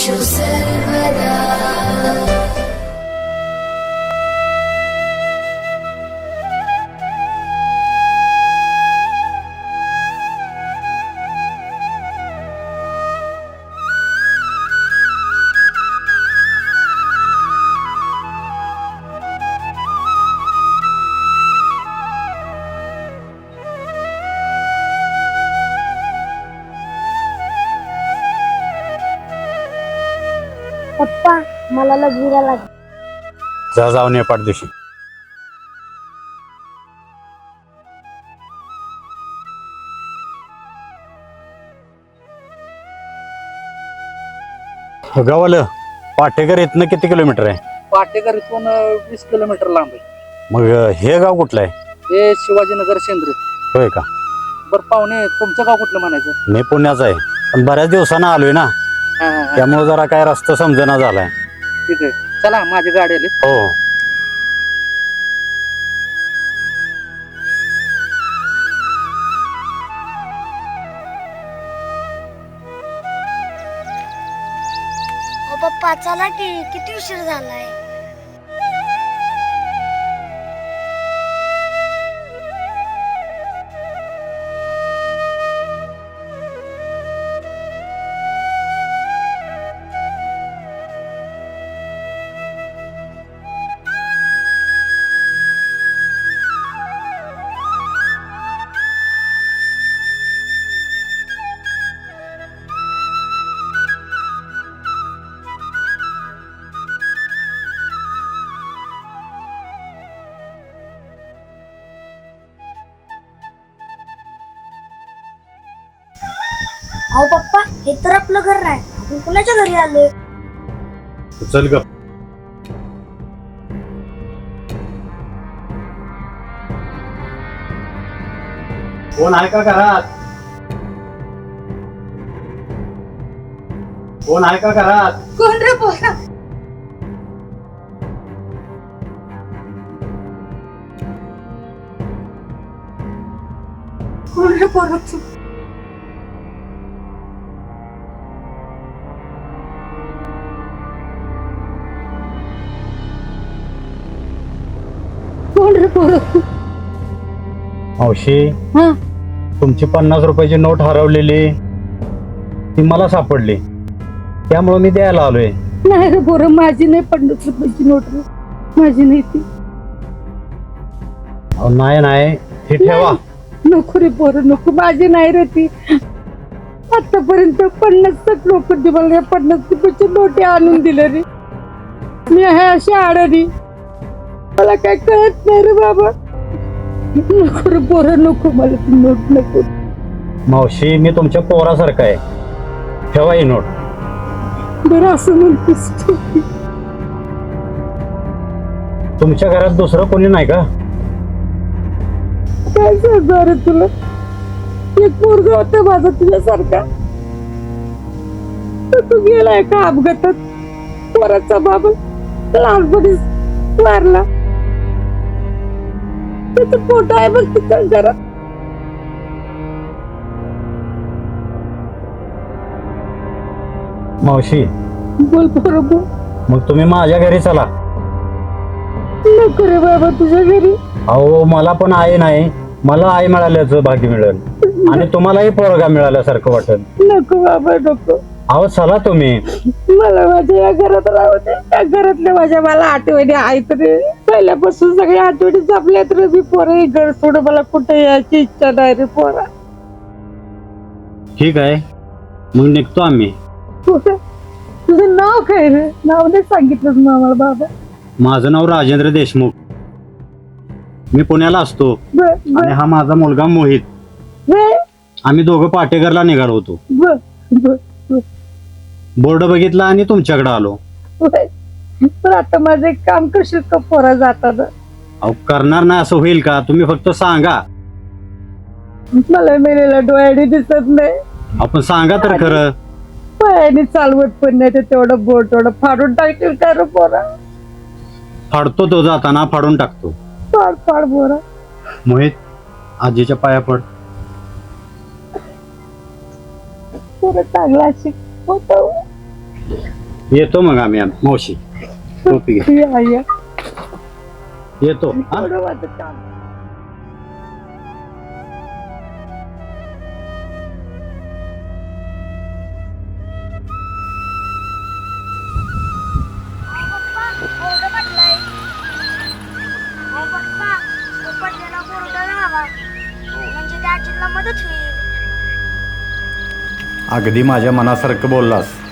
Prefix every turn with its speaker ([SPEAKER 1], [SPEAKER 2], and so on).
[SPEAKER 1] विशु सर्वदा
[SPEAKER 2] पप्पा मला लघवीला लाग.
[SPEAKER 3] जा जाऊन ये पाठदिशी. गावाला पाटेकर इथनं किती किलोमीटर आहे?
[SPEAKER 4] पाटेकर इथून 20 किलोमीटर लांब आहे.
[SPEAKER 3] मग हे गाव कुठलं आहे?
[SPEAKER 4] हे शिवाजीनगर शेंद्रे.
[SPEAKER 3] होय का?
[SPEAKER 4] बरं पाहुणे, तुमचं गाव कुठलं म्हणायचं?
[SPEAKER 3] मी पुण्याचा आहे, पण बऱ्याच दिवसानं आलोय ना,
[SPEAKER 4] हा, हा, हा.
[SPEAKER 3] त्यामुळे जरा काय रस्ता समजेना झालाय.
[SPEAKER 4] ठीक आहे, चला माझी गाडी आली.
[SPEAKER 3] हो
[SPEAKER 2] ओ पप्पा चला की, किती उशीर झालाय. अहो पप्पा, हे तर आपलं घर नाही, आपण कुणाच्या घरी आलोय.
[SPEAKER 3] चल ग. कोण आहे का घरात? कोण आहे का घरात?
[SPEAKER 2] कोण रे पोरा? कोण रे पोरा तू? कोण रे पोरा तू?
[SPEAKER 3] मावशी,
[SPEAKER 2] हा,
[SPEAKER 3] तुमची 50 रुपयाची नोट हरवलेली ती मला सापडली, त्यामुळे मी द्यायला आलोय.
[SPEAKER 2] नाही रे पोरं, माझी नाही 50 रुपयाची नोट रे, माझी नाही ती.
[SPEAKER 3] अहो, नाही नाही, ही ठेवा.
[SPEAKER 2] नको रे पोरं, नको, माझी नाही रे ती. आतापर्यंत 50 लोक मला 50 रुपयाची नोटी आणून दिल्या रे. मी आहे अशी आडाणी, मला काय कळत नाही रे बाबा. नको रे पोरं, नको, मला ती नोट नको.
[SPEAKER 3] मावशी, मी तुमच्या पोरासारखा आहे, ठेवा ही नोट.
[SPEAKER 2] बरं असं म्हणतेस तू.
[SPEAKER 3] तुमच्या घरात दुसरं कोणी नाही का?
[SPEAKER 2] काय सांगणार रे तुला, एक पोरगा होता माझा तुझ्यासारखा, तर तू गेलाय का अपघातात. पोराचा बाबा लहानपणीच वारला. त्याचं फोटो आहे बघ तिच्या घरात.
[SPEAKER 3] मावशी,
[SPEAKER 2] बोल पोरं बोल.
[SPEAKER 3] मग तुम्ही माझ्या घरी चला.
[SPEAKER 2] नको रे बाबा तुझ्या घरी.
[SPEAKER 3] अहो, मला पण आई नाही, मला आई मिळाल्याचं भाग्य मिळेल आणि तुम्हालाही पोरगा मिळाल्यासारखं वाटेल.
[SPEAKER 2] नको बाबा नको,
[SPEAKER 3] अहो चला तुम्ही.
[SPEAKER 2] मला माझ्या या घरात राहू दे. या घरातल्या माझ्या मला आठवणी आहेत रे. पहिल्यापासून सगळ्या आठवणी जपल्यात रे. मी पोरं हे घर सोडून मला कुठे यायची इच्छा नाही रे पोरा.
[SPEAKER 3] ठीक आहे, मग निघतो आम्ही.
[SPEAKER 2] पोरा, तुझं नाव काय रे? नाव नाही सांगितलंच ना आम्हाला बाबा.
[SPEAKER 3] माझं नाव राजेंद्र देशमुख, मी पुण्याला असतो.
[SPEAKER 2] बर
[SPEAKER 3] आणि
[SPEAKER 2] बर
[SPEAKER 3] हा माझा मुलगा मोहित.
[SPEAKER 2] बर
[SPEAKER 3] आम्ही दोघं पाटेकरला निघालो होतो.
[SPEAKER 2] बर बर बर.
[SPEAKER 3] बोर्ड बघितला आणि तुमच्याकडे आलो.
[SPEAKER 2] पण आता माझं एक काम करशील का पोरा जाताना?
[SPEAKER 3] अहो, करणार नाही असं होईल का? तुम्ही फक्त सांगा.
[SPEAKER 2] मला मेलेला डोळ्याने दिसत नाही.
[SPEAKER 3] आपण सांगा तर खरं.
[SPEAKER 2] पायाने चालवत पण नाही, ते तेवढं बोट तेवढं फाडून टाकतील का रे पोरा?
[SPEAKER 3] फाडतो, तो जाताना फाडून टाकतो.
[SPEAKER 2] फाड फाड पोरा.
[SPEAKER 3] मोहित, आजीच्या पाया पड.
[SPEAKER 2] पोरं चांगला शिक होतं.
[SPEAKER 3] येतो मग आम्ही मावशी टोपी घे.
[SPEAKER 2] या, या.
[SPEAKER 3] येतो हा?
[SPEAKER 2] थोडं माझं काम.
[SPEAKER 1] अगदी माझ्या मनासारखं बोललास.